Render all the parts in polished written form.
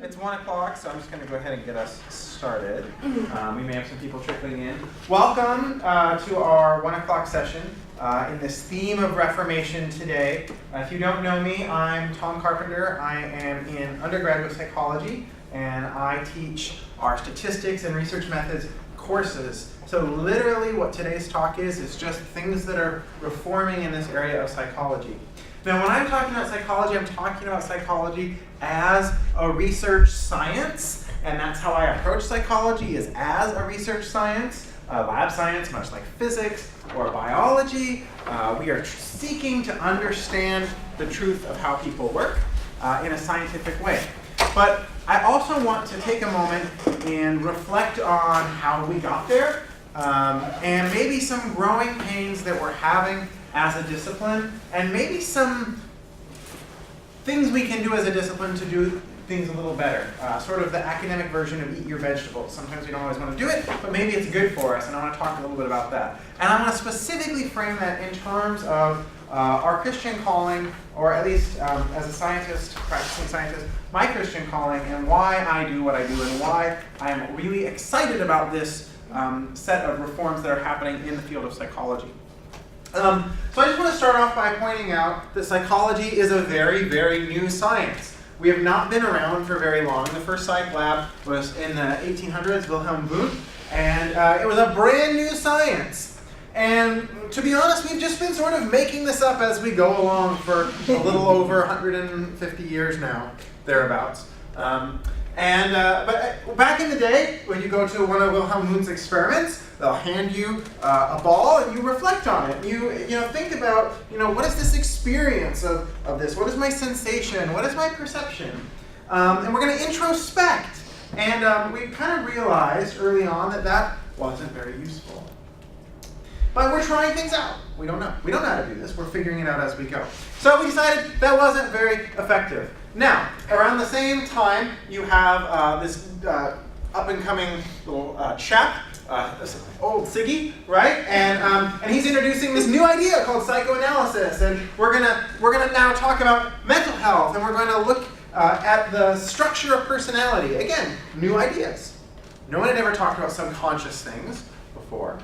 It's 1 o'clock, so I'm just going to go ahead and get us started. We may have some people trickling in. Welcome to our 1 o'clock session in this theme of Reformation today. If you don't know me, I'm Tom Carpenter. I am in undergraduate psychology, and I teach our statistics and research methods courses. So literally what today's talk is just things that are reforming in this area of psychology. Now, when I'm talking about psychology, I'm talking about psychology as a research science, and that's how I approach psychology, is as a research science, lab science, much like physics or biology. We are seeking to understand the truth of how people work in a scientific way. But I also want to take a moment and reflect on how we got there, and maybe some growing pains that we're having as a discipline, and maybe some things we can do as a discipline to do things a little better. Sort of the academic version of eat your vegetables. Sometimes we don't always want to do it, but maybe it's good for us, and I want to talk a little bit about that. And I want to specifically frame that in terms of our Christian calling, or at least as a scientist, practicing scientist, my Christian calling, and why I do what I do, and why I'm really excited about this set of reforms that are happening in the field of psychology. So I just want to start off by pointing out that psychology is a very, very new science. We have not been around for very long. The first psych lab was in the 1800s, Wilhelm Wundt, and it was a brand new science. And to be honest, we've just been sort of making this up as we go along for a little over 150 years now, thereabouts. But back in the day, when you go to one of Wilhelm Wundt's experiments, they'll hand you a ball and you reflect on it. You think about, what is this experience of this? What is my sensation? What is my perception? And we're going to introspect. And we kind of realized early on that wasn't very useful. But we're trying things out. We don't know. We don't know how to do this. We're figuring it out as we go. So we decided that wasn't very effective. Now, around the same time, you have this up-and-coming little chap, old Siggy, right? And he's introducing this new idea called psychoanalysis. And we're gonna now talk about mental health, and we're going to look at the structure of personality. Again, new ideas. No one had ever talked about subconscious things before.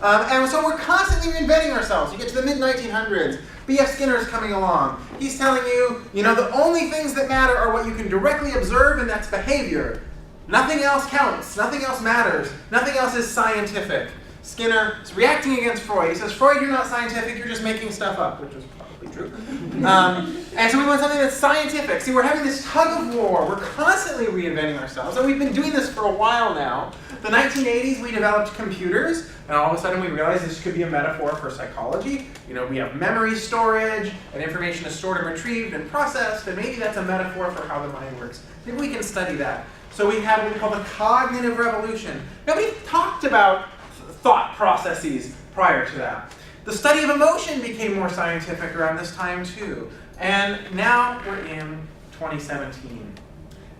And so we're constantly reinventing ourselves. You get to the mid-1900s, B.F. Skinner's coming along. He's telling you, the only things that matter are what you can directly observe, and that's behavior. Nothing else counts. Nothing else matters. Nothing else is scientific. Skinner is reacting against Freud. He says, Freud, you're not scientific, you're just making stuff up, which is probably true. And so we want something that's scientific. See, we're having this tug of war. We're constantly reinventing ourselves, and we've been doing this for a while now. The 1980s, we developed computers, and all of a sudden we realized this could be a metaphor for psychology. We have memory storage, and information is stored and retrieved and processed, and maybe that's a metaphor for how the mind works. Maybe we can study that. So we have what we call the cognitive revolution. Nobody talked about thought processes prior to that. The study of emotion became more scientific around this time too. And now we're in 2017.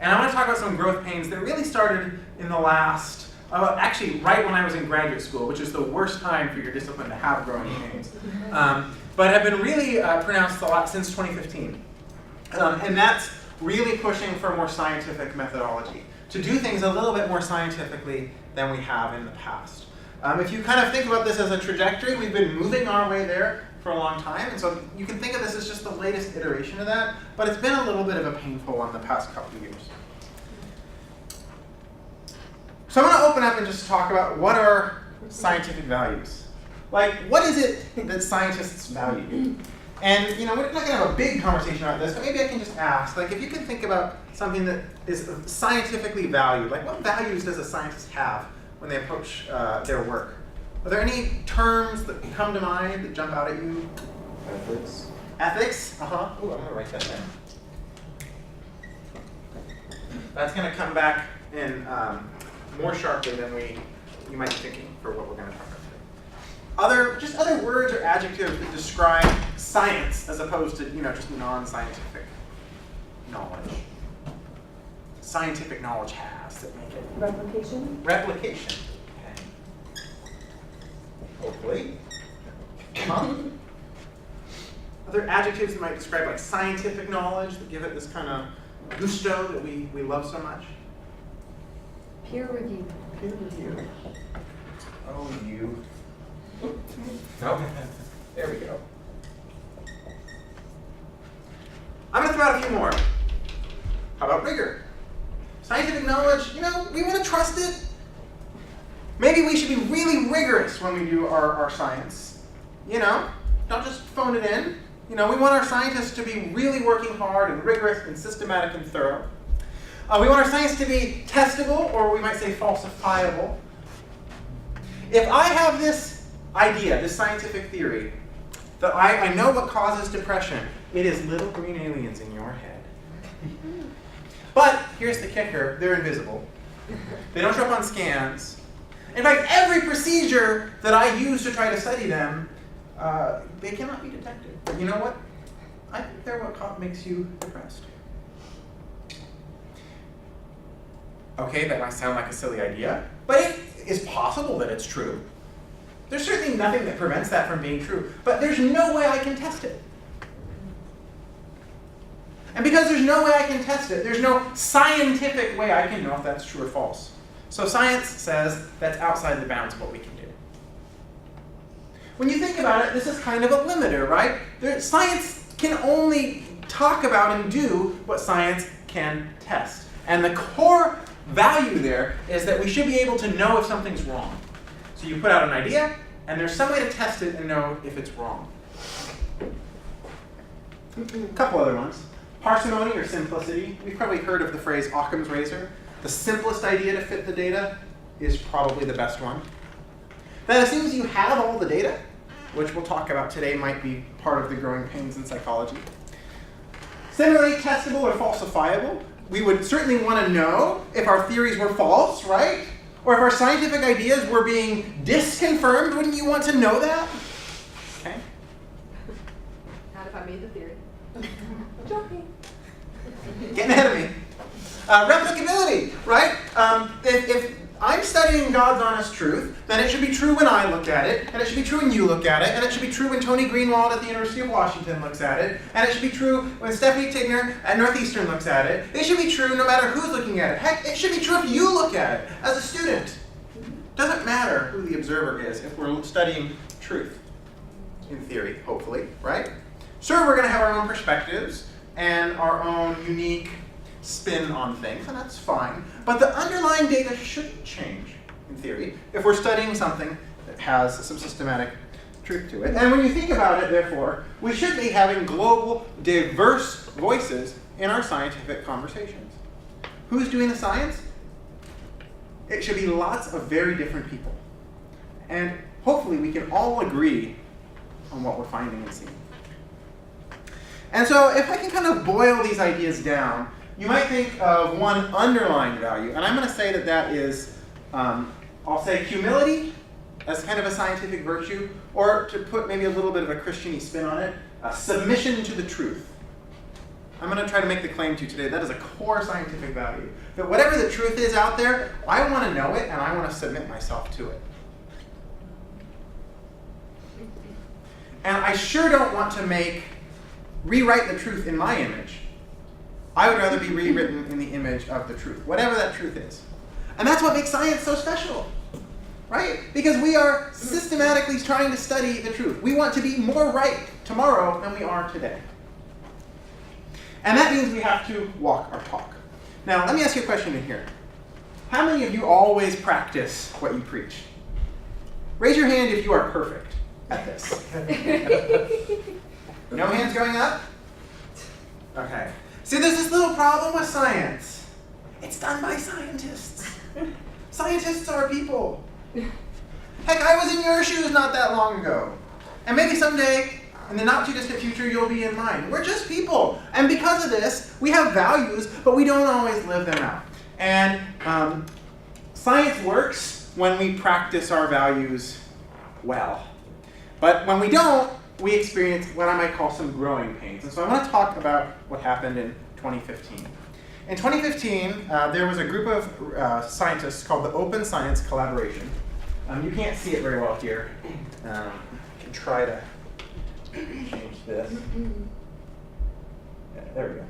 And I want to talk about some growth pains that really started in the last, actually right when I was in graduate school, which is the worst time for your discipline to have growing pains. But have been really pronounced a lot since 2015. And that's really pushing for more scientific methodology, to do things a little bit more scientifically than we have in the past. If you kind of think about this as a trajectory, we've been moving our way there for a long time, and so you can think of this as just the latest iteration of that, but it's been a little bit of a painful one the past couple of years. So I'm going to open up and just talk about what are scientific values. Like, what is it that scientists value? And, we're not going to have a big conversation about this, but maybe I can just ask, if you can think about something that is scientifically valued, what values does a scientist have when they approach their work? Are there any terms that come to mind that jump out at you? Ethics. Ethics? Ooh, I'm going to write that down. That's going to come back in more sharply than you might be thinking for what we're going to talk about today. Other words or adjectives that describe science as opposed to, just non-scientific knowledge. Scientific knowledge has that make it. Replication. Replication. Okay. Hopefully. Other adjectives that might describe scientific knowledge that give it this kind of gusto that we love so much? Peer review. Peer review. Oh, you. Nope. There we go. I'm going to throw out a few more. How about rigor? Scientific knowledge, we want to trust it. Maybe we should be really rigorous when we do our science. Don't just phone it in. We want our scientists to be really working hard and rigorous and systematic and thorough. We want our science to be testable, or we might say falsifiable. If I have this idea, this scientific theory, that I know what causes depression, it is little green aliens in your head. But here's the kicker, they're invisible. They don't show up on scans. In fact, every procedure that I use to try to study them, they cannot be detected. But you know what? I think they're what makes you depressed. Okay, that might sound like a silly idea, but it is possible that it's true. There's certainly nothing that prevents that from being true, but there's no way I can test it. And because there's no way I can test it, there's no scientific way I can know if that's true or false. So science says that's outside the bounds of what we can do. When you think about it, this is kind of a limiter, right? Science can only talk about and do what science can test. And the core value there is that we should be able to know if something's wrong. So you put out an idea, and there's some way to test it and know if it's wrong. A couple other ones. Parsimony or simplicity. We've probably heard of the phrase Occam's razor. The simplest idea to fit the data is probably the best one. That assumes you have all the data, which we'll talk about today might be part of the growing pains in psychology. Similarly, testable or falsifiable. We would certainly want to know if our theories were false, right? Or if our scientific ideas were being disconfirmed. Wouldn't you want to know that? Okay. Not if I made the theory. Joking. Getting ahead of me. Replicability, right? If I'm studying God's honest truth, then it should be true when I look at it, and it should be true when you look at it, and it should be true when Tony Greenwald at the University of Washington looks at it, and it should be true when Stephanie Tigner at Northeastern looks at it. It should be true no matter who's looking at it. Heck, it should be true if you look at it as a student. Doesn't matter who the observer is if we're studying truth, in theory, hopefully, right? Sure, we're going to have our own perspectives and our own unique spin on things, and that's fine. But the underlying data shouldn't change, in theory, if we're studying something that has some systematic truth to it. And when you think about it, therefore, we should be having global, diverse voices in our scientific conversations. Who's doing the science? It should be lots of very different people. And hopefully we can all agree on what we're finding and seeing. And so if I can kind of boil these ideas down, you might think of one underlying value, and I'm going to say that is, I'll say humility as kind of a scientific virtue, or to put maybe a little bit of a Christian-y spin on it, submission to the truth. I'm going to try to make the claim to you today that is a core scientific value. That whatever the truth is out there, I want to know it and I want to submit myself to it. And I sure don't want to rewrite the truth in my image. I would rather be rewritten in the image of the truth, whatever that truth is. And that's what makes science so special, right? Because we are systematically trying to study the truth. We want to be more right tomorrow than we are today. And that means we have to walk our talk. Now, let me ask you a question in here. How many of you always practice what you preach? Raise your hand if you are perfect at this. No hands going up? Okay. See, there's this little problem with science. It's done by scientists. Scientists are people. Heck, I was in your shoes not that long ago. And maybe someday, in the not too distant future, you'll be in mine. We're just people. And because of this, we have values, but we don't always live them out. And science works when we practice our values well. But when we don't, we experience what I might call some growing pains. And so I want to talk about what happened in 2015. In 2015, there was a group of scientists called the Open Science Collaboration. You can't see it very well here. I can try to change this. Yeah, there we go.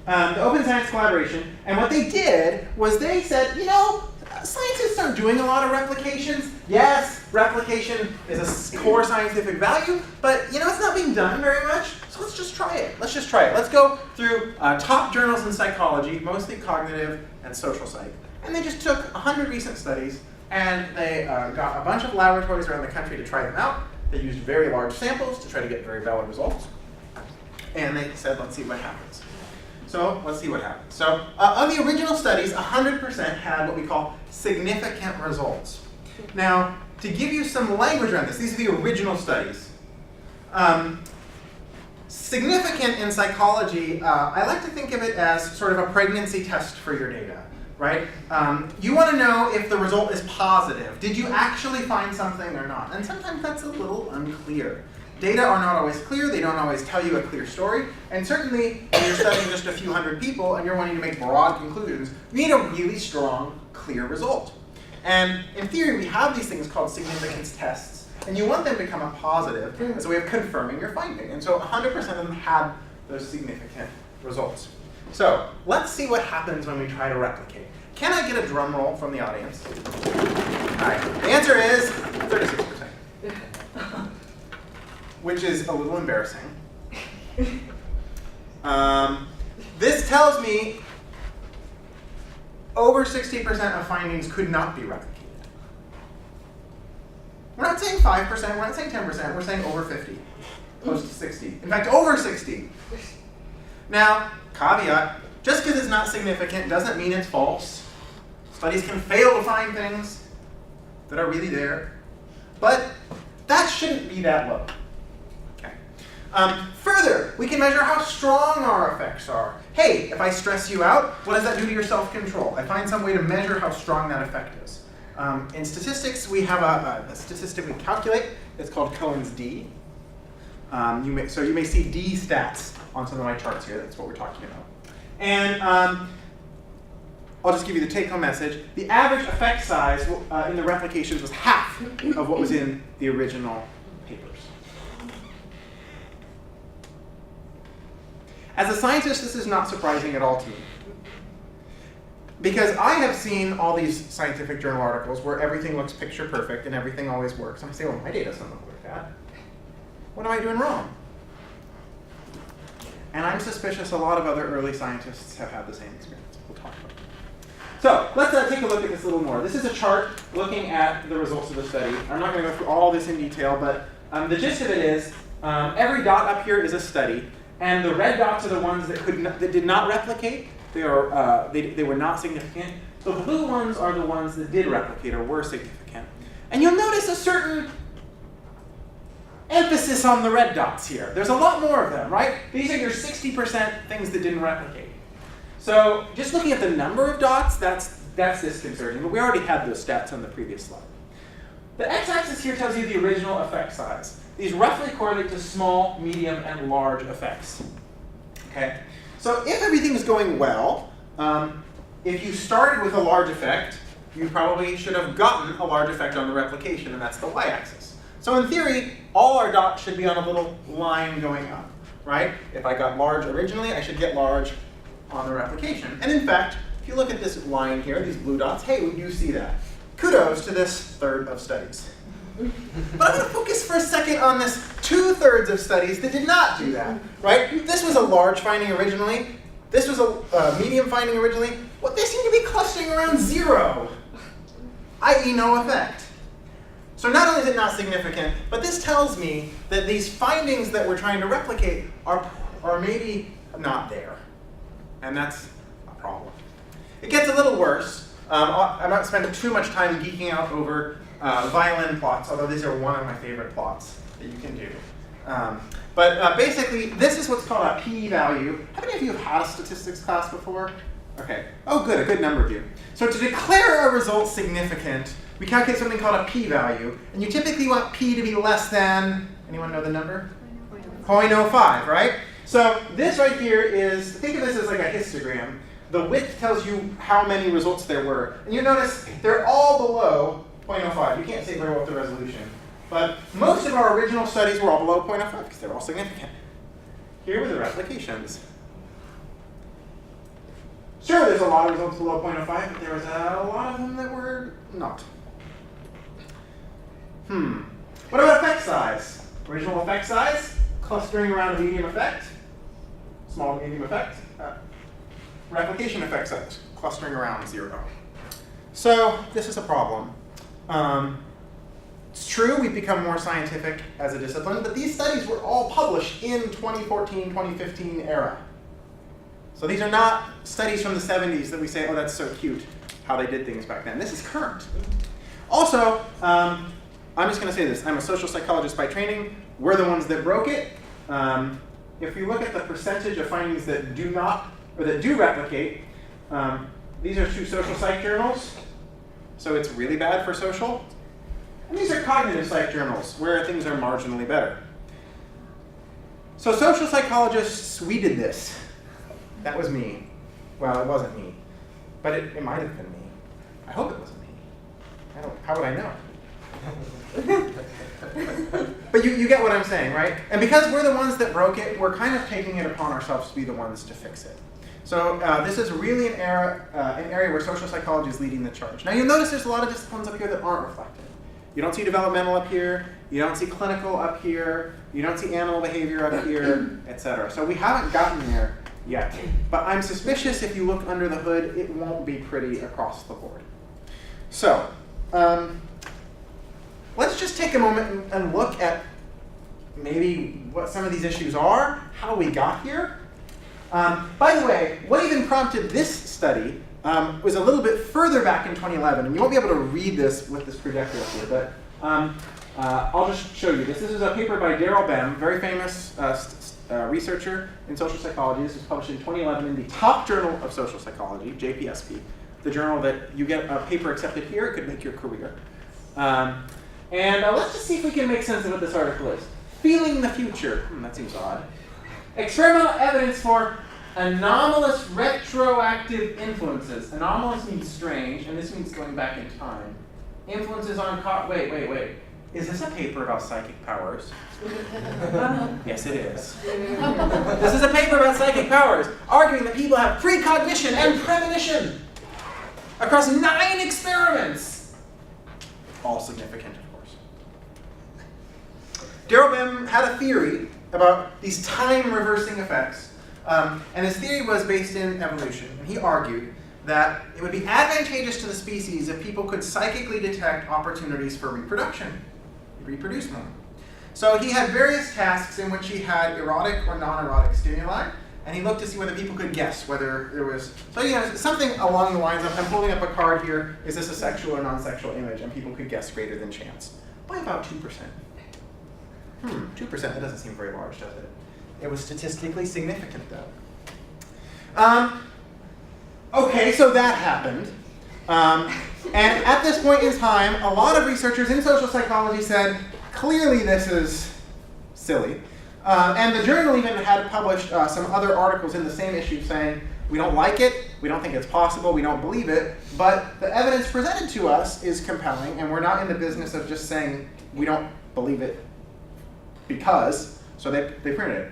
the Open Science Collaboration, and what they did was they said, you know, scientists aren't doing a lot of replications. Yes, replication is a core scientific value, but you know, it's not being done very much, so let's just try it. Let's just try it. Let's go through top journals in psychology, mostly cognitive and social psych, and they just took 100 recent studies, and they got a bunch of laboratories around the country to try them out. They used very large samples to try to get very valid results, and they said, let's see what happens. So let's see what happens. So of the original studies, 100% had what we call significant results. Now, to give you some language around this, these are the original studies. Significant in psychology, I like to think of it as sort of a pregnancy test for your data, right? You want to know if the result is positive. Did you actually find something or not? And sometimes that's a little unclear. Data are not always clear, they don't always tell you a clear story, and certainly when you're studying just a few hundred people and you're wanting to make broad conclusions, you need a really strong, clear result. And in theory, we have these things called significance tests, and you want them to come up positive as a way of confirming your finding. And so 100% of them had those significant results. So let's see what happens when we try to replicate. Can I get a drum roll from the audience? All right, the answer is 36%. Which is a little embarrassing. This tells me over 60% of findings could not be replicated. We're not saying 5%, we're not saying 10%, we're saying over 50, close to 60. In fact, over 60. Now, caveat, just because it's not significant doesn't mean it's false. Studies can fail to find things that are really there, but that shouldn't be that low. Further, we can measure how strong our effects are. Hey, if I stress you out, what does that do to your self-control? I find some way to measure how strong that effect is. In statistics, we have a statistic we calculate. It's called Cohen's d. You may see d stats on some of my charts here. That's what we're talking about. And I'll just give you the take-home message. The average effect size in the replications was half of what was in the original papers. As a scientist, this is not surprising at all to me. Because I have seen all these scientific journal articles where everything looks picture perfect and everything always works. And I say, well, my data doesn't look like that. What am I doing wrong? And I'm suspicious a lot of other early scientists have had the same experience. We'll talk about it. So let's take a look at this a little more. This is a chart looking at the results of the study. I'm not going to go through all this in detail, but the gist of it is every dot up here is a study. And the red dots are the ones that did not replicate. They were not significant. The blue ones are the ones that did replicate or were significant. And you'll notice a certain emphasis on the red dots here. There's a lot more of them, right? These are your 60% things that didn't replicate. So just looking at the number of dots, that's disconcerting. But we already had those stats on the previous slide. The x-axis here tells you the original effect size. These roughly correlate to small, medium, and large effects. Okay? So if everything is going well, if you started with a large effect, you probably should have gotten a large effect on the replication, and that's the y-axis. So in theory, all our dots should be on a little line going up, right? If I got large originally, I should get large on the replication. And in fact, if you look at this line here, these blue dots, hey, you see that. Kudos to this third of studies. But I'm going to focus for a second on this 2/3 of studies that did not do that, right? This was a large finding originally. This was a medium finding originally. Well, they seem to be clustering around 0, i.e. no effect. So not only is it not significant, but this tells me that these findings that we're trying to replicate are maybe not there. And that's a problem. It gets a little worse. I'm not spending too much time geeking out over violin plots, although these are one of my favorite plots that you can do. But basically, this is what's called a p-value. How many of you have had a statistics class before? Okay. Oh, good. A good number of you. So to declare a result significant, we calculate something called a p-value. And you typically want p to be less than, anyone know the number? 0.05, right? So this right here is, think of this as like a histogram. The width tells you how many results there were. And you notice they're all below 0.05. You can't say very well with the resolution. But most of our original studies were all below 0.05 because they're all significant. Here were the replications. Sure, there's a lot of results below 0.05, but there was a lot of them that were not. What about effect size? Original effect size, clustering around a medium effect, small medium effect. Replication effect size, clustering around 0. So this is a problem. It's true we've become more scientific as a discipline, but these studies were all published in 2014, 2015 era. So these are not studies from the 70s that we say, oh, that's so cute, how they did things back then. This is current. Also, I'm just going to say this. I'm a social psychologist by training. We're the ones that broke it. If we look at the percentage of findings that do not, or that do replicate, these are 2 social psych journals. So it's really bad for social. And these are cognitive psych journals, where things are marginally better. So social psychologists, we did this. That was me. Well, it wasn't me. But it might have been me. I hope it wasn't me. How would I know? But you get what I'm saying, right? And because we're the ones that broke it, we're kind of taking it upon ourselves to be the ones to fix it. So this is really an area where social psychology is leading the charge. Now you'll notice there's a lot of disciplines up here that aren't reflected. You don't see developmental up here, you don't see clinical up here, you don't see animal behavior up here, etc. So we haven't gotten there yet. But I'm suspicious if you look under the hood, it won't be pretty across the board. So let's just take a moment and look at maybe what some of these issues are, how we got here. By the way, what even prompted this study was a little bit further back in 2011, and you won't be able to read this with this projector up here, but I'll just show you this. This is a paper by Daryl Bem, very famous researcher in social psychology. This was published in 2011 in the top journal of social psychology, JPSP, the journal that you get a paper accepted here, it could make your career. Let's just see if we can make sense of what this article is. Feeling the future. That seems odd. Experimental evidence for anomalous retroactive influences. Anomalous means strange, and this means going back in time. Influences on wait. Is this a paper about psychic powers? Yes, it is. This is a paper about psychic powers, arguing that people have precognition and premonition across 9 experiments. All significant, of course. Daryl Bem had a theory about these time-reversing effects, and his theory was based in evolution. And he argued that it would be advantageous to the species if people could psychically detect opportunities for reproduction, reproduce more. So he had various tasks in which he had erotic or non-erotic stimuli, and he looked to see whether people could guess whether there was, something along the lines of, I'm holding up a card here, is this a sexual or non-sexual image, and people could guess greater than chance, by about 2%. 2%, that doesn't seem very large, does it? It was statistically significant, though. Okay, so that happened. And at this point in time, a lot of researchers in social psychology said, clearly this is silly. And the journal even had published some other articles in the same issue saying, we don't like it, we don't think it's possible, we don't believe it, but the evidence presented to us is compelling, and we're not in the business of just saying we don't believe it because, so they printed it.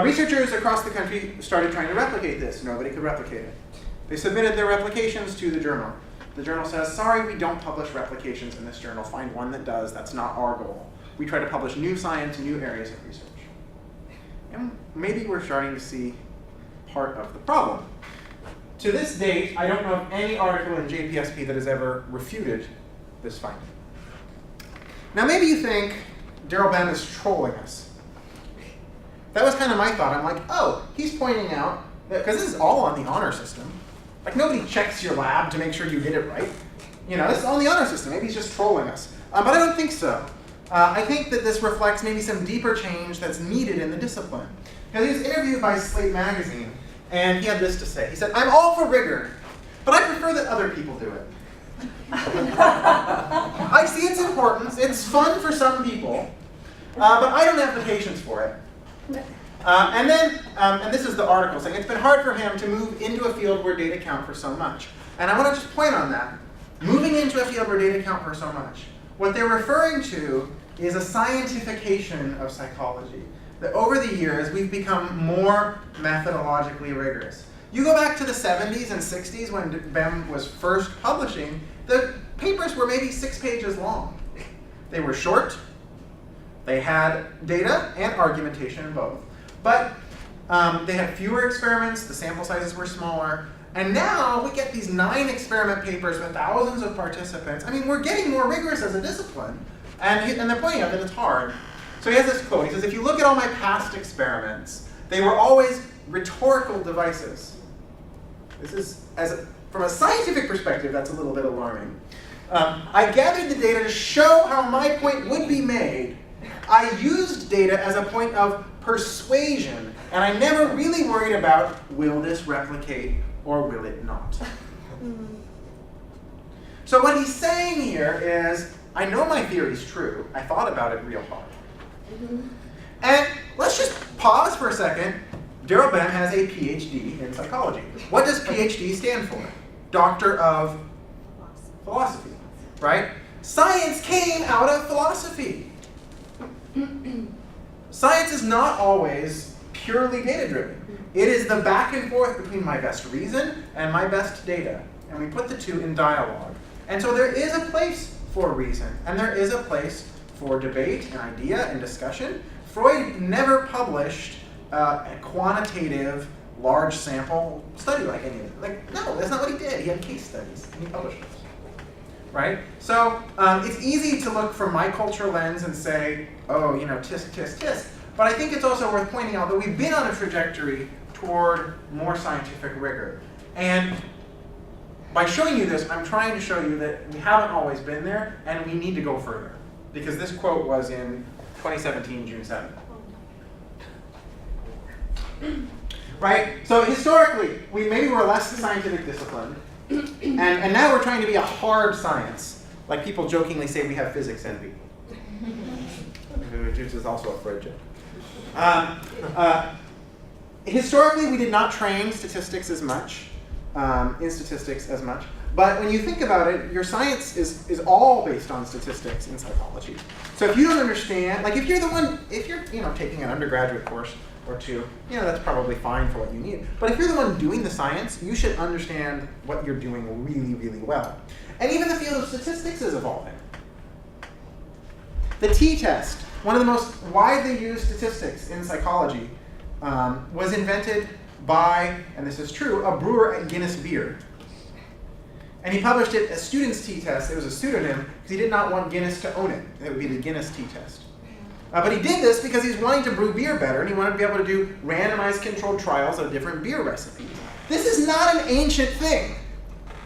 Researchers across the country started trying to replicate this. Nobody could replicate it. They submitted their replications to the journal. The journal says, sorry, we don't publish replications in this journal. Find one that does. That's not our goal. We try to publish new science, new areas of research. And maybe we're starting to see part of the problem. To this date, I don't know of any article in JPSP that has ever refuted this finding. Now maybe you think Daryl Bem is trolling us. That was kind of my thought. I'm like, oh, he's pointing out that, because this is all on the honor system. Like nobody checks your lab to make sure you did it right. This is on the honor system. Maybe he's just trolling us. But I don't think so. I think that this reflects maybe some deeper change that's needed in the discipline. Because he was interviewed by Slate magazine, and he had this to say. He said, I'm all for rigor, but I prefer that other people do it. I see its importance. It's fun for some people, but I don't have the patience for it. And this is the article saying, it's been hard for him to move into a field where data count for so much. And I want to just point on that. Moving into a field where data count for so much. What they're referring to is a scientification of psychology. That over the years, we've become more methodologically rigorous. You go back to the 70s and 60s when BEM was first publishing, the papers were maybe 6 pages long. They were short, they had data and argumentation in both, but they had fewer experiments, the sample sizes were smaller, and now we get these 9 experiment papers with thousands of participants. I mean, we're getting more rigorous as a discipline, and they're pointing out that it's hard. So he has this quote, he says, if you look at all my past experiments, they were always rhetorical devices. This is, from a scientific perspective, that's a little bit alarming. I gathered the data to show how my point would be made. I used data as a point of persuasion, and I never really worried about, will this replicate or will it not? So what he's saying here is, I know my theory's true. I thought about it real hard. And let's just pause for a second. Daryl Bem has a Ph.D. in psychology. What does Ph.D. stand for? Doctor of Philosophy, right? Science came out of philosophy. Science is not always purely data-driven. It is the back and forth between my best reason and my best data. And we put the two in dialogue. And so there is a place for reason, and there is a place for debate and idea and discussion. Freud never published a quantitative, large sample study like any of it. Like, no, that's not what he did. He had case studies, and he published those. Right? So it's easy to look from my cultural lens and say, oh, you know, tisk, tisk, tisk. But I think it's also worth pointing out that we've been on a trajectory toward more scientific rigor. And by showing you this, I'm trying to show you that we haven't always been there, and we need to go further. Because this quote was in 2017, June 7th. Right? So historically, maybe we're less scientific discipline, and now we're trying to be a hard science. Like people jokingly say we have physics envy. Which is also a Freud joke. Historically, we did not train statistics as much, in statistics as much. But when you think about it, your science is all based on statistics in psychology. So if you don't understand, like if you're taking an undergraduate course or two, that's probably fine for what you need. But if you're the one doing the science, you should understand what you're doing really, really well. And even the field of statistics is evolving. The t-test, one of the most widely used statistics in psychology, was invented by, and this is true, a brewer at Guinness Beer. And he published it as student's t-test. It was a pseudonym because he did not want Guinness to own it. It would be the Guinness t-test. But he did this because he's wanting to brew beer better, and he wanted to be able to do randomized controlled trials of different beer recipes. This is not an ancient thing,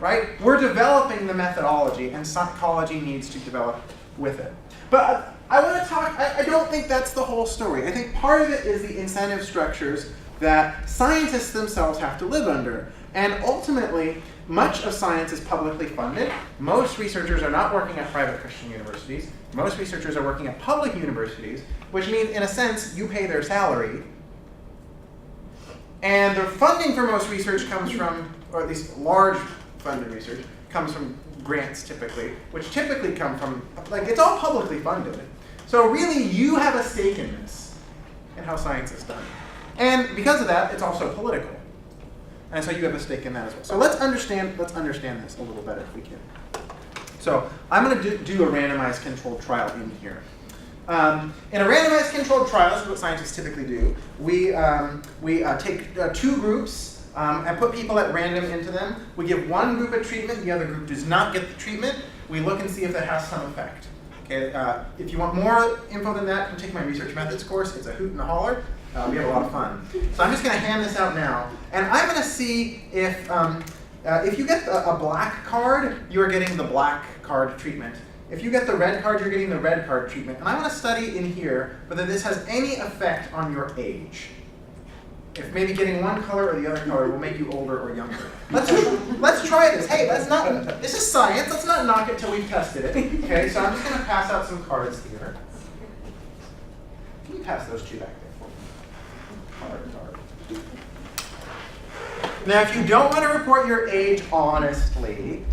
right? We're developing the methodology, and psychology needs to develop with it. But I want to talk, I don't think that's the whole story. I think part of it is the incentive structures that scientists themselves have to live under. And ultimately, much of science is publicly funded. Most researchers are not working at private Christian universities. Most researchers are working at public universities, which means, in a sense, you pay their salary. And the funding for most research comes from, or at least large funded research, comes from grants typically, which typically come from, it's all publicly funded. So really, you have a stake in this, in how science is done. And because of that, it's also political. And so you have a stake in that as well. So let's understand this a little better if we can. So I'm going to do a randomized controlled trial in here. In a randomized controlled trial, this is what scientists typically do. We take 2 groups and put people at random into them. We give one group a treatment, the other group does not get the treatment. We look and see if that has some effect. Okay, if you want more info than that, come take my research methods course. It's a hoot and a holler. We have a lot of fun. So I'm just going to hand this out now, and I'm going to see if you get a black card, you are getting the black card treatment. If you get the red card, you're getting the red card treatment. And I want to study in here whether this has any effect on your age. If maybe getting one color or the other color will make you older or younger. Let's try this. Hey, this is science. Let's not knock it till we've tested it. Okay, so I'm just going to pass out some cards here. Can you pass those 2 back there? Now, if you don't want to report your age honestly,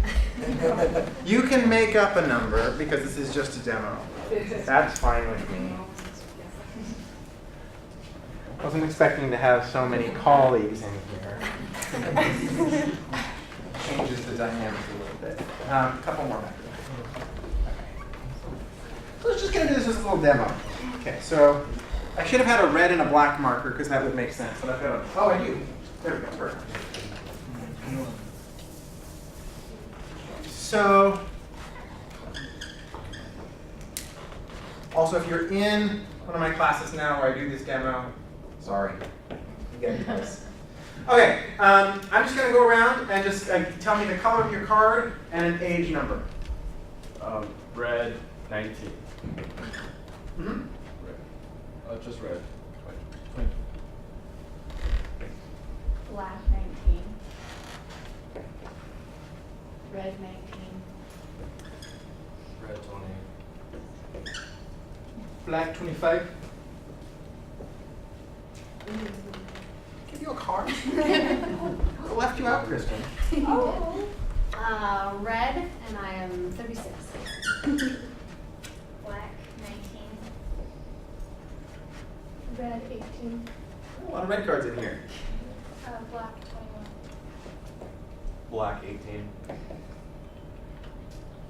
you can make up a number because this is just a demo. That's fine with me. I wasn't expecting to have so many colleagues in here. Changes the dynamic a little bit. A couple more back. Okay. So let's just get into this as a little demo. Okay, so I should have had a red and a black marker because that would make sense. But I've got a, oh, I do. There we go. Perfect. So, also if you're in one of my classes now where I do this demo, sorry, you get this. Okay, I'm just going to go around and just tell me the color of your card and an age number. Red 19. Mm-hmm. Red. Just red. 20. Black 19. Red 19. Red 20. Black 25. Give you a card. I left you out, Kristen. Oh. Red, and I am 36. Black 19. Red 18. A lot of red cards in here. Black 21. Black 18.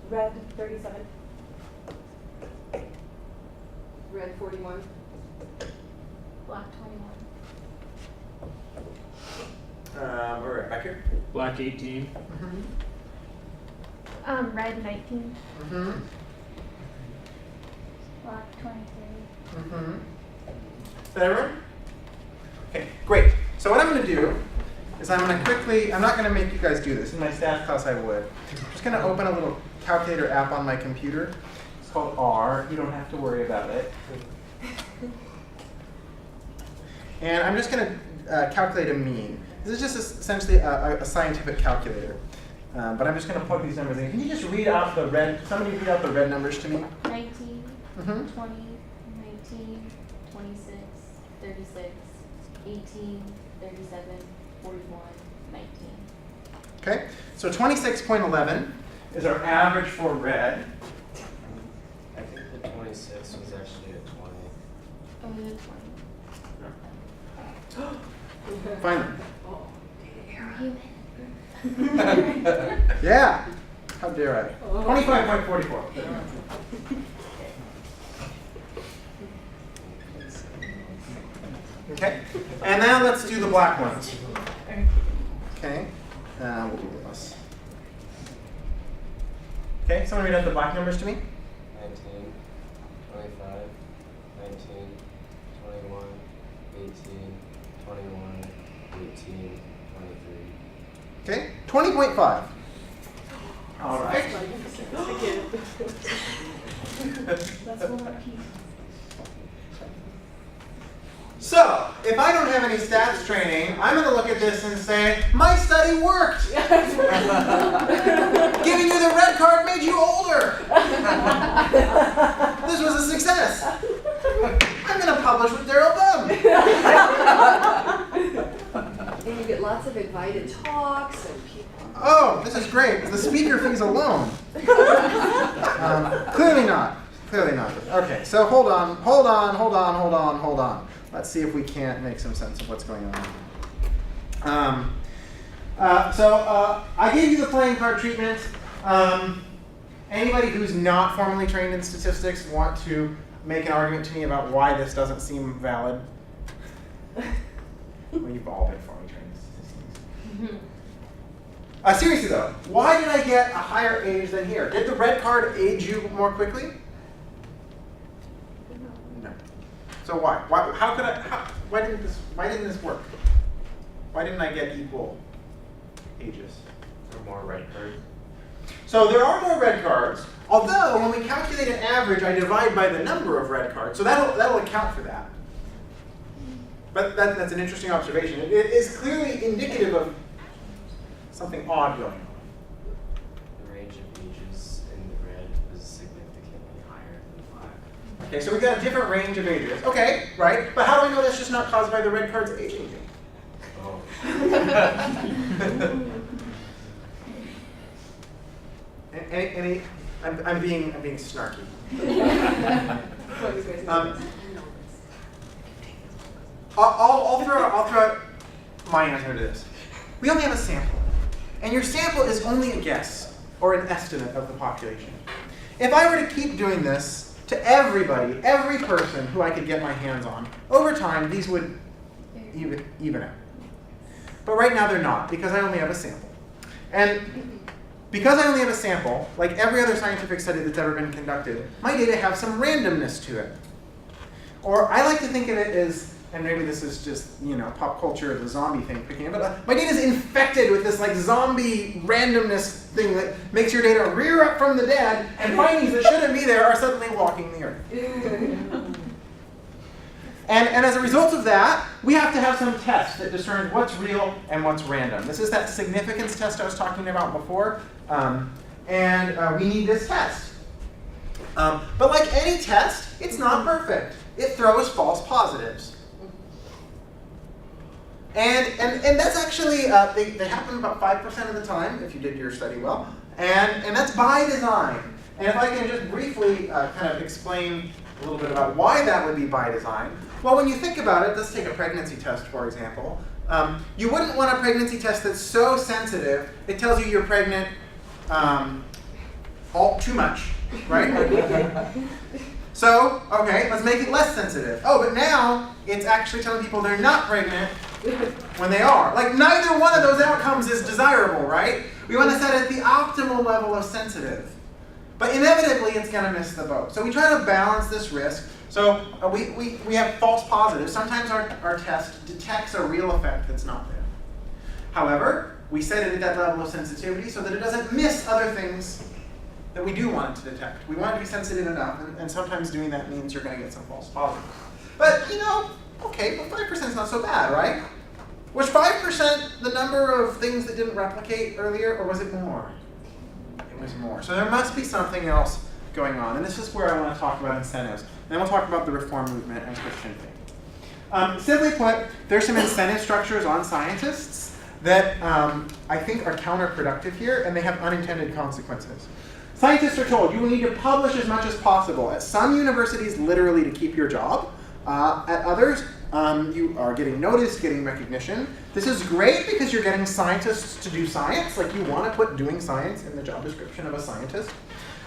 Red 37. Red 41. Black 21. All right, back here. Black 18. Mm-hmm. Red 19. Mm-hmm. Black 23. Mm-hmm. Is that everyone? Okay, great. So what I'm going to do is I'm going to quickly, I'm not going to make you guys do this. In my staff class I would. I'm just going to open a little calculator app on my computer. It's called R. You don't have to worry about it. And I'm just going to calculate a mean. This is just essentially a scientific calculator. But I'm just going to plug these numbers in. Can you just read out the red, somebody read out the red numbers to me? 19. Mm-hmm. 20. 19. 26. 36. 18. 37. 41. 19. Okay, so 26.11 is our average for red. I think the 26 was actually a 20. Oh, yeah, 20. Finally. Human. Yeah. How dare I? 25.44. Okay. And now let's do the black ones. Okay. We'll do this. Okay. Someone read out the black numbers to me. 19, 25, 19, 21, 18, 21, 18, 23. Okay. 20.5. All right. That's one more piece. So, if I don't have any stats training, I'm going to look at this and say, my study worked. Giving you the red card made you older. This was a success. I'm going to publish with Daryl Bum. And you get lots of invited talks and people. Oh, this is great. The speaker fees alone. Clearly not. Clearly not. Okay, so hold on. Let's see if we can't make some sense of what's going on. I gave you the playing card treatment. Anybody who's not formally trained in statistics want to make an argument to me about why this doesn't seem valid? Well, you've all been formally trained in statistics. Seriously though, why did I get a higher age than here? Did the red card age you more quickly? No. So why? How could I? Why didn't this work? Why didn't I get equal ages? Or more red cards. So there are more red cards. Although when we calculate an average, I divide by the number of red cards, so that'll account for that. But that's an interesting observation. It is clearly indicative of something odd going on. The range of ages in the red was significantly higher than black. Okay, so we've got a different range of ages. Okay, right. But how do I know that's just not caused by the red card's age aging? Oh. Any? I'm being snarky. I'll throw out my answer to this. we only have a sample. And your sample is only a guess or an estimate of the population. If I were to keep doing this to everybody, every person who I could get my hands on, over time, these would even out. But right now they're not, because I only have a sample. And because I only have a sample, like every other scientific study that's ever been conducted, my data have some randomness to it. Or I like to think of it as, and maybe this is just, pop culture, the zombie thing picking up, but my data is infected with this like zombie randomness thing that makes your data rear up from the dead, and findings that shouldn't be there are suddenly walking the earth. And as a result of that, we have to have some test that discerns what's real and what's random. This is that significance test I was talking about before, and we need this test. But like any test, it's not perfect. It throws false positives. And that's actually, they happen about 5% of the time, if you did your study well, and that's by design. And if I can just briefly kind of explain a little bit about why that would be by design. Well, when you think about it, let's take a pregnancy test, for example. You wouldn't want a pregnancy test that's so sensitive, it tells you you're pregnant too much, right? So, okay, let's make it less sensitive. Oh, but now it's actually telling people they're not pregnant when they are. Like, neither one of those outcomes is desirable, right? We want to set it at the optimal level of sensitive. But inevitably, it's going to miss the boat. So we try to balance this risk. So we have false positives. Sometimes our test detects a real effect that's not there. However, we set it at that level of sensitivity so that it doesn't miss other things that we do want it to detect. We want it to be sensitive enough, and sometimes doing that means you're going to get some false positives. But, okay, but 5% is not so bad, right? Was 5% the number of things that didn't replicate earlier, or was it more? It was more. So there must be something else going on, and this is where I want to talk about incentives. And then we'll talk about the reform movement and Christian faith. Simply put, there's some incentive structures on scientists that I think are counterproductive here, and they have unintended consequences. Scientists are told you will need to publish as much as possible. At some universities, literally to keep your job. At others, you are getting noticed, getting recognition. This is great because you're getting scientists to do science. Like, you want to put doing science in the job description of a scientist.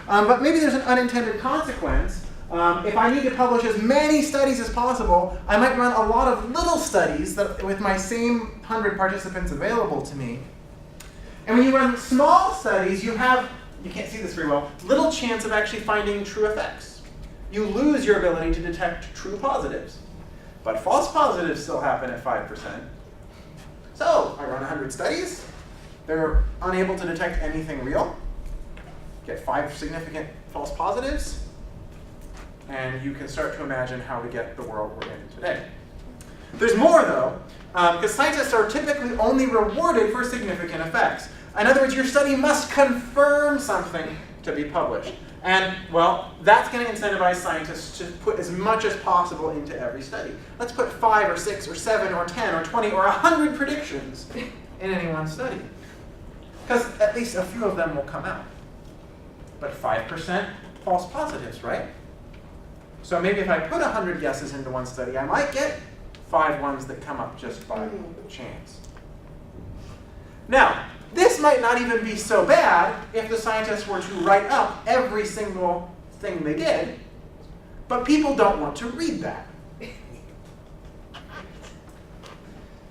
But maybe there's an unintended consequence. If I need to publish as many studies as possible, I might run a lot of little studies that, with my same 100 participants available to me. And when you run small studies, you can't see this very well, little chance of actually finding true effects. You lose your ability to detect true positives. But false positives still happen at 5%. So I run 100 studies. They're unable to detect anything real. Get 5 significant false positives. And you can start to imagine how to get the world we're in today. There's more, though, because scientists are typically only rewarded for significant effects. In other words, your study must confirm something to be published. And, well, that's going to incentivize scientists to put as much as possible into every study. Let's put 5 or 6 or 7 or 10 or 20 or 100 predictions in any one study. Because at least a few of them will come out. But 5% false positives, right? So maybe if I put 100 guesses into one study, I might get 5 ones that come up just by chance. Now, this might not even be so bad if the scientists were to write up every single thing they did, but people don't want to read that.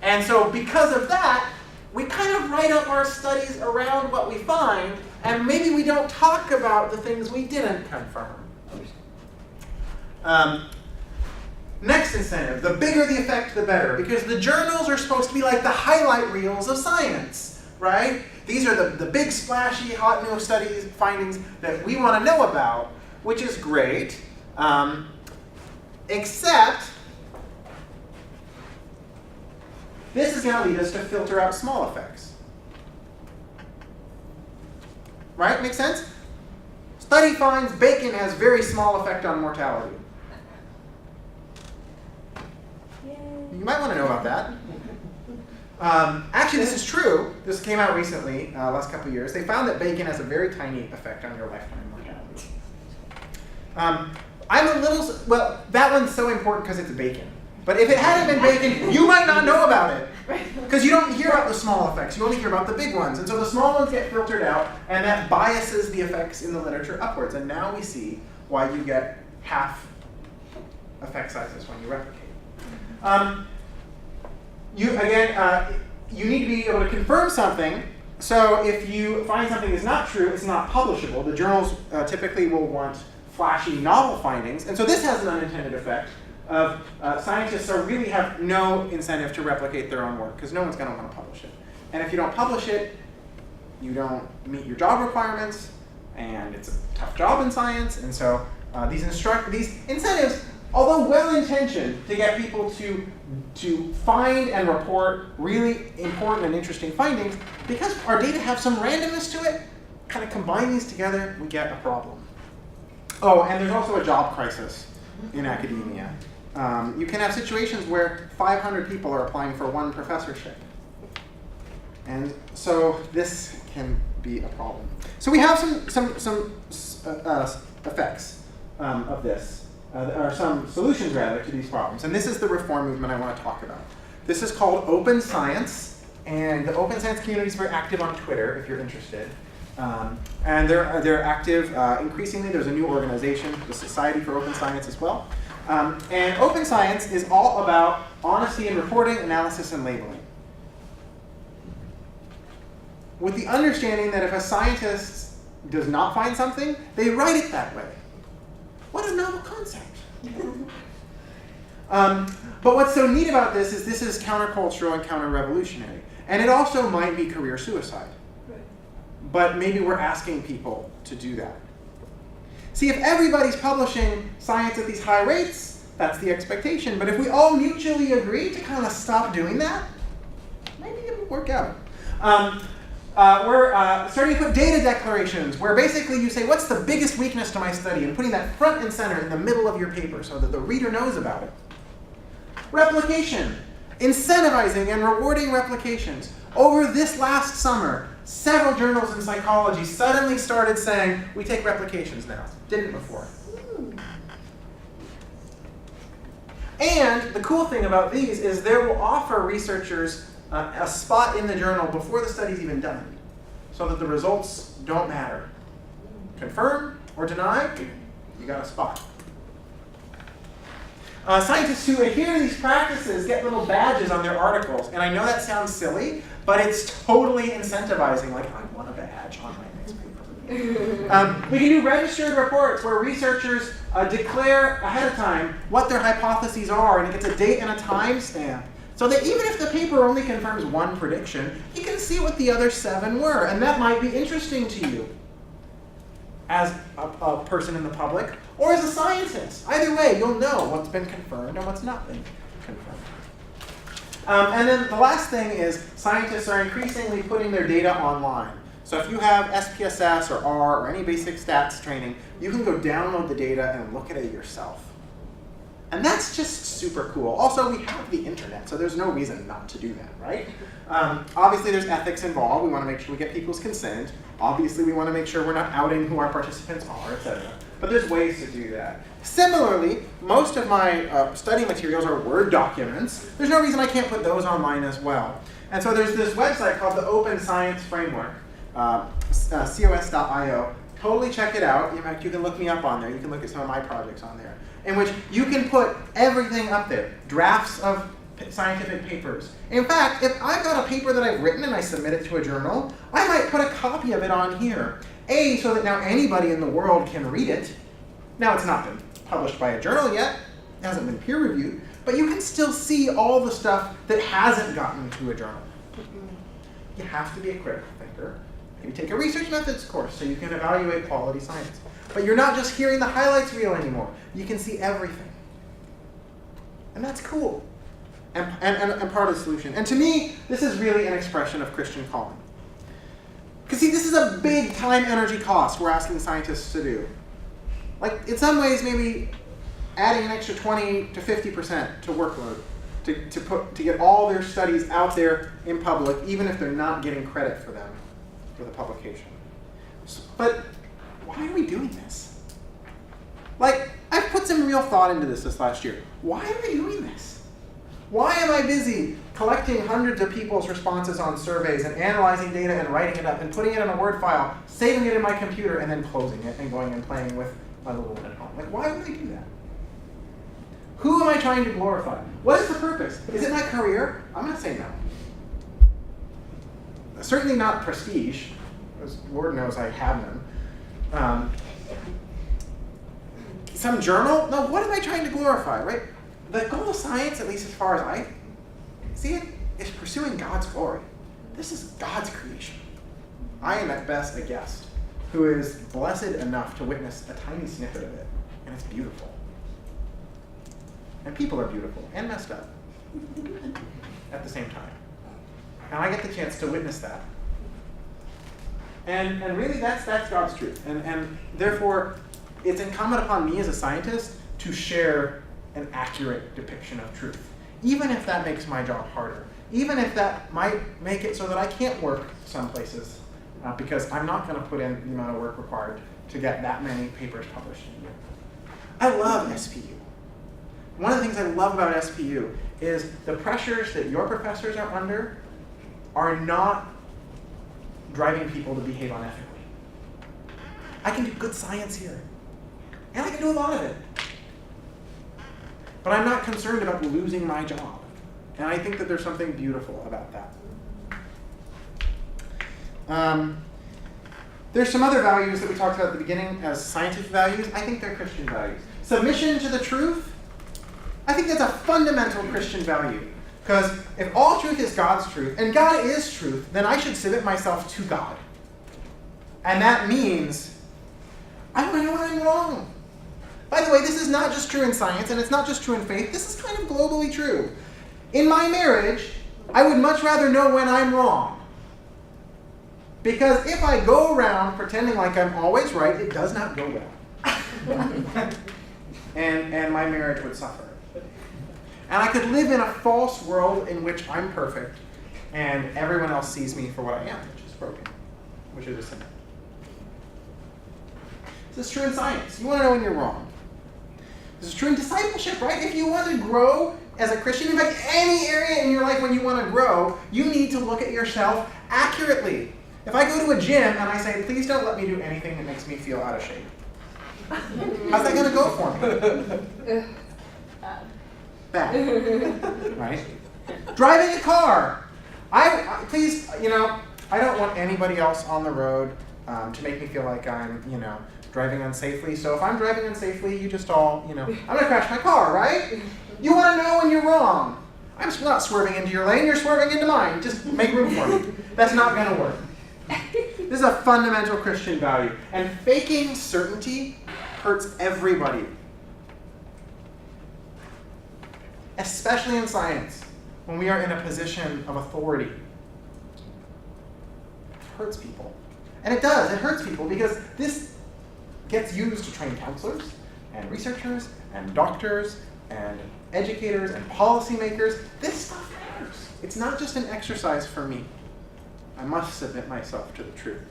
And so because of that, we kind of write up our studies around what we find, and maybe we don't talk about the things we didn't confirm. Next incentive, the bigger the effect, the better, because the journals are supposed to be like the highlight reels of science, right? These are the big, splashy, hot new studies, findings that we want to know about, which is great, except this is going to lead us to filter out small effects. Right? Make sense? Study finds bacon has very small effect on mortality. You might want to know about that. Actually, this is true. This came out recently, last couple of years. They found that bacon has a very tiny effect on your lifetime mortality. I'm a little, well, that one's so important because it's bacon. But if it hadn't been bacon, you might not know about it. Because you don't hear about the small effects, you only hear about the big ones. And so the small ones get filtered out, and that biases the effects in the literature upwards. And now we see why you get half effect sizes when you replicate. You need to be able to confirm something. So if you find something is not true, it's not publishable. The journals typically will want flashy novel findings. And so this has an unintended effect of scientists really have no incentive to replicate their own work because no one's going to want to publish it. And if you don't publish it, you don't meet your job requirements, and it's a tough job in science. And so these incentives, although well-intentioned to get people to find and report really important and interesting findings, because our data have some randomness to it, kind of combine these together, we get a problem. Oh, and there's also a job crisis in academia. You can have situations where 500 people are applying for one professorship. And so this can be a problem. So we have some effects of this, or some solutions rather to these problems. And this is the reform movement I want to talk about. This is called open science, and the open science community is very active on Twitter if you're interested. And they're active increasingly. There's a new organization, the Society for Open Science as well. And open science is all about honesty in reporting, analysis, and labeling. With the understanding that if a scientist does not find something, they write it that way. What a novel concept. But what's so neat about this is countercultural and counter-revolutionary. And it also might be career suicide. But maybe we're asking people to do that. See, if everybody's publishing science at these high rates, that's the expectation. But if we all mutually agree to kind of stop doing that, maybe it will work out. We're starting to put data declarations where basically you say, what's the biggest weakness to my study? And putting that front and center in the middle of your paper so that the reader knows about it. Replication. Incentivizing and rewarding replications. Over this last summer, several journals in psychology suddenly started saying, we take replications now. Didn't before. And the cool thing about these is they will offer researchers a spot in the journal before the study's even done, so that the results don't matter. Confirm or deny, you got a spot. Scientists who adhere to these practices get little badges on their articles. And I know that sounds silly, but it's totally incentivizing. Like, I want a badge on my next paper. We can do registered reports where researchers declare ahead of time what their hypotheses are, and it gets a date and a time stamp. So that even if the paper only confirms one prediction, you can see what the other 7 were. And that might be interesting to you as a person in the public or as a scientist. Either way, you'll know what's been confirmed and what's not been confirmed. And then the last thing is scientists are increasingly putting their data online. So if you have SPSS or R or any basic stats training, you can go download the data and look at it yourself. And that's just super cool. Also, we have the internet, so there's no reason not to do that, right? Obviously, there's ethics involved. We want to make sure we get people's consent. Obviously, we want to make sure we're not outing who our participants are, etc. But there's ways to do that. Similarly, most of my study materials are Word documents. There's no reason I can't put those online as well. And so there's this website called the Open Science Framework, cos.io. Totally check it out. In fact, you can look me up on there. You can look at some of my projects on there, in which you can put everything up there. Drafts of scientific papers. In fact, if I've got a paper that I've written and I submit it to a journal, I might put a copy of it on here. So that now anybody in the world can read it. Now, it's not been published by a journal yet. It hasn't been peer reviewed. But you can still see all the stuff that hasn't gotten to a journal. You have to be a critical thinker. Maybe take a research methods course so you can evaluate quality science. But you're not just hearing the highlights reel anymore. You can see everything. And that's cool. And part of the solution. And to me, this is really an expression of Christian calling. Because see, this is a big time energy cost we're asking scientists to do. Like, in some ways, maybe adding an extra 20 to 50% to workload to get all their studies out there in public, even if they're not getting credit for them for the publication. But why are we doing this? Like, I've put some real thought into this last year. Why are we doing this? Why am I busy collecting hundreds of people's responses on surveys and analyzing data and writing it up and putting it in a Word file, saving it in my computer, and then closing it and going and playing with my little one at home? Like, why would I do that? Who am I trying to glorify? What is the purpose? Is it my career? I'm going to say no. Certainly not prestige, as Lord knows I have none. Some journal? No, what am I trying to glorify, right? The goal of science, at least as far as I see it, is pursuing God's glory. This is God's creation. I am at best a guest who is blessed enough to witness a tiny snippet of it, and it's beautiful. And people are beautiful and messed up at the same time. And I get the chance to witness that. And really, that's God's truth. And therefore, it's incumbent upon me as a scientist to share an accurate depiction of truth, even if that makes my job harder, even if that might make it so that I can't work some places, because I'm not going to put in the amount of work required to get that many papers published in a year. I love SPU. One of the things I love about SPU is the pressures that your professors are under are not driving people to behave unethically. I can do good science here, and I can do a lot of it. But I'm not concerned about losing my job. And I think that there's something beautiful about that. There's some other values that we talked about at the beginning as scientific values. I think they're Christian values. Submission to the truth, I think that's a fundamental Christian value. Because if all truth is God's truth, and God is truth, then I should submit myself to God. And that means I want to know when I'm wrong. By the way, this is not just true in science, and it's not just true in faith. This is kind of globally true. In my marriage, I would much rather know when I'm wrong. Because if I go around pretending like I'm always right, it does not go well. and my marriage would suffer. And I could live in a false world in which I'm perfect, and everyone else sees me for what I am, which is broken, which is a sinner. This is true in science. You want to know when you're wrong. This is true in discipleship, right? If you want to grow as a Christian, in fact, any area in your life when you want to grow, you need to look at yourself accurately. If I go to a gym and I say, please don't let me do anything that makes me feel out of shape, how's that going to go for me? Bad. Right? Driving a car. Please, I don't want anybody else on the road to make me feel like I'm, driving unsafely. So if I'm driving unsafely, you just all, I'm going to crash my car, right? You want to know when you're wrong. I'm not swerving into your lane, you're swerving into mine. Just make room for me. That's not going to work. This is a fundamental Christian value. And faking certainty hurts everybody. Especially in science, when we are in a position of authority. It hurts people. And it does, it hurts people because this gets used to train counselors and researchers and doctors and educators and policymakers. This stuff matters. It's not just an exercise for me. I must submit myself to the truth.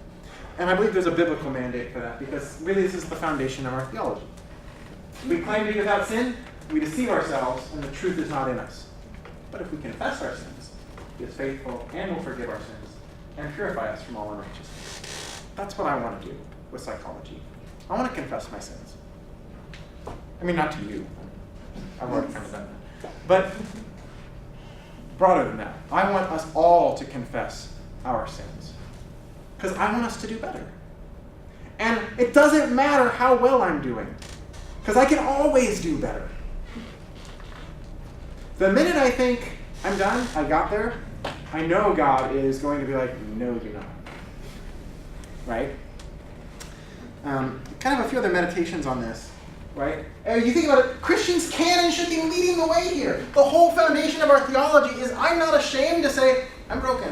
And I believe there's a biblical mandate for that because really this is the foundation of our theology. We claim to be without sin, we deceive ourselves, and the truth is not in us. But if we confess our sins, He is faithful and will forgive our sins and purify us from all unrighteousness. That's what I want to do with psychology. I want to confess my sins. I mean, not to you. I've already kind of done that. But broader than that, I want us all to confess our sins. Because I want us to do better. And it doesn't matter how well I'm doing. Because I can always do better. The minute I think I'm done, I got there, I know God is going to be like, no, you're not. Right? Kind of a few other meditations on this, right? You think about it, Christians can and should be leading the way here. The whole foundation of our theology is I'm not ashamed to say, I'm broken.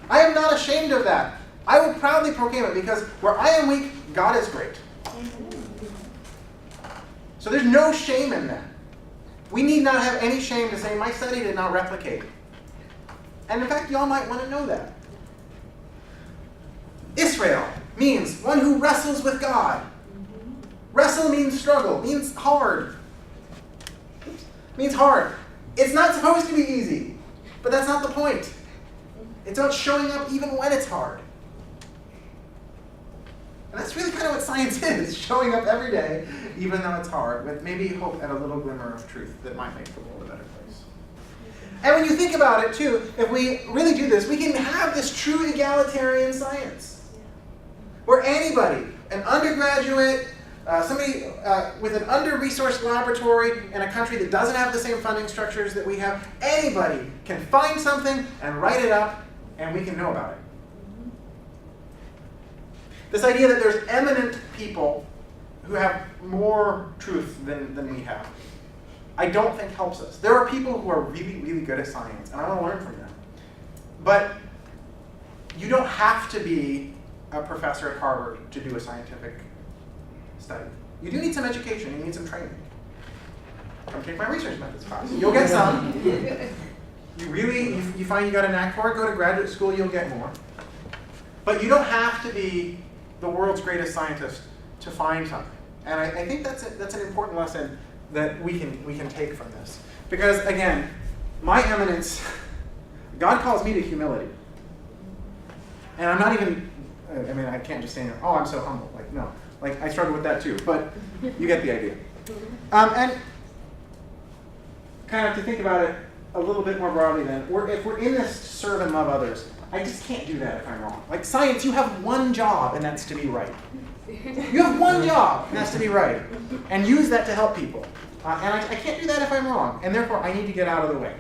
I am not ashamed of that. I will proudly proclaim it because where I am weak, God is great. So there's no shame in that. We need not have any shame to say, my study did not replicate. And in fact, y'all might want to know that. Israel means one who wrestles with God. Wrestle means struggle, means hard. Means hard. It's not supposed to be easy, but that's not the point. It's about showing up even when it's hard. And that's really kind of what science is, showing up every day, even though it's hard, with maybe hope and a little glimmer of truth that might make the world a better place. And when you think about it, too, if we really do this, we can have this true egalitarian science, where anybody, an undergraduate, somebody with an under-resourced laboratory in a country that doesn't have the same funding structures that we have, anybody can find something and write it up, and we can know about it. This idea that there's eminent people who have more truth than we have, I don't think helps us. There are people who are really, really good at science, and I want to learn from them. But you don't have to be a professor at Harvard to do a scientific study. You do need some education, you need some training. Come take my research methods class. You'll get some. You find you got a knack for it, go to graduate school, you'll get more. But you don't have to be the world's greatest scientist to find something. And I think that's an important lesson that we can take from this. Because again, my eminence, God calls me to humility. And I'm not even, I can't just stand there, oh, I'm so humble. Like, no. Like, I struggle with that too, but you get the idea. And kind of to think about it a little bit more broadly then, if we're in this to serve and love others, I just can't do that if I'm wrong. Like science, you have one job, and that's to be right. You have one job, and that's to be right. And use that to help people. And I can't do that if I'm wrong, and therefore I need to get out of the way.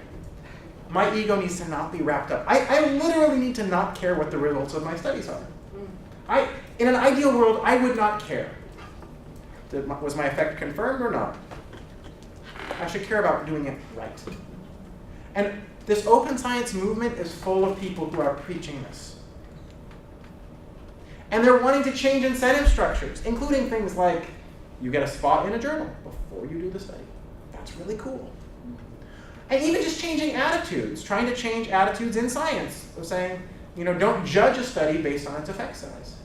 My ego needs to not be wrapped up. I literally need to not care what the results of my studies are. In an ideal world, I would not care. Was my effect confirmed or not? I should care about doing it right. And this open science movement is full of people who are preaching this. And they're wanting to change incentive structures, including things like you get a spot in a journal before you do the study. That's really cool. And even just changing attitudes, trying to change attitudes in science, of saying, don't judge a study based on its effect size.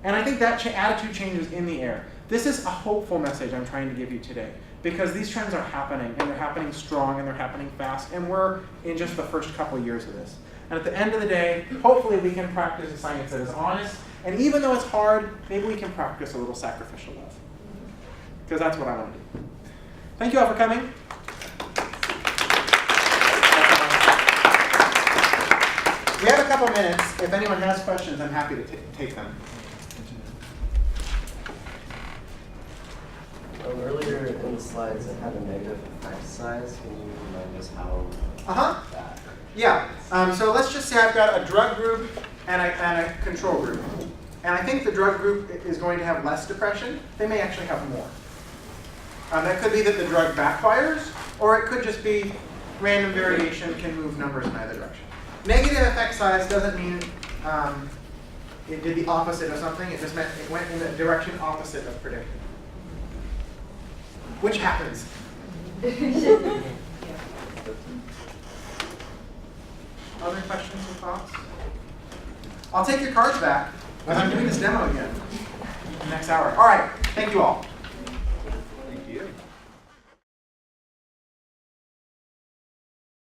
And I think that attitude change is in the air. This is a hopeful message I'm trying to give you today, because these trends are happening, and they're happening strong, and they're happening fast, and we're in just the first couple years of this. And at the end of the day, hopefully we can practice a science that is honest, and even though it's hard, maybe we can practice a little sacrificial love. Because that's what I want to do. Thank you all for coming. We have a couple minutes. If anyone has questions, I'm happy to take them. Earlier in the slides, it had a negative effect size. Can you remind us how that? Yeah. So let's just say I've got a drug group and a control group. And I think the drug group is going to have less depression. They may actually have more. That could be that the drug backfires, or it could just be random variation can move numbers in either direction. Negative effect size doesn't mean it did the opposite of something. It just meant it went in the direction opposite of predicted. Which happens. Other questions or thoughts? I'll take your cards back, because I'm doing this demo again in the next hour. All right, thank you all.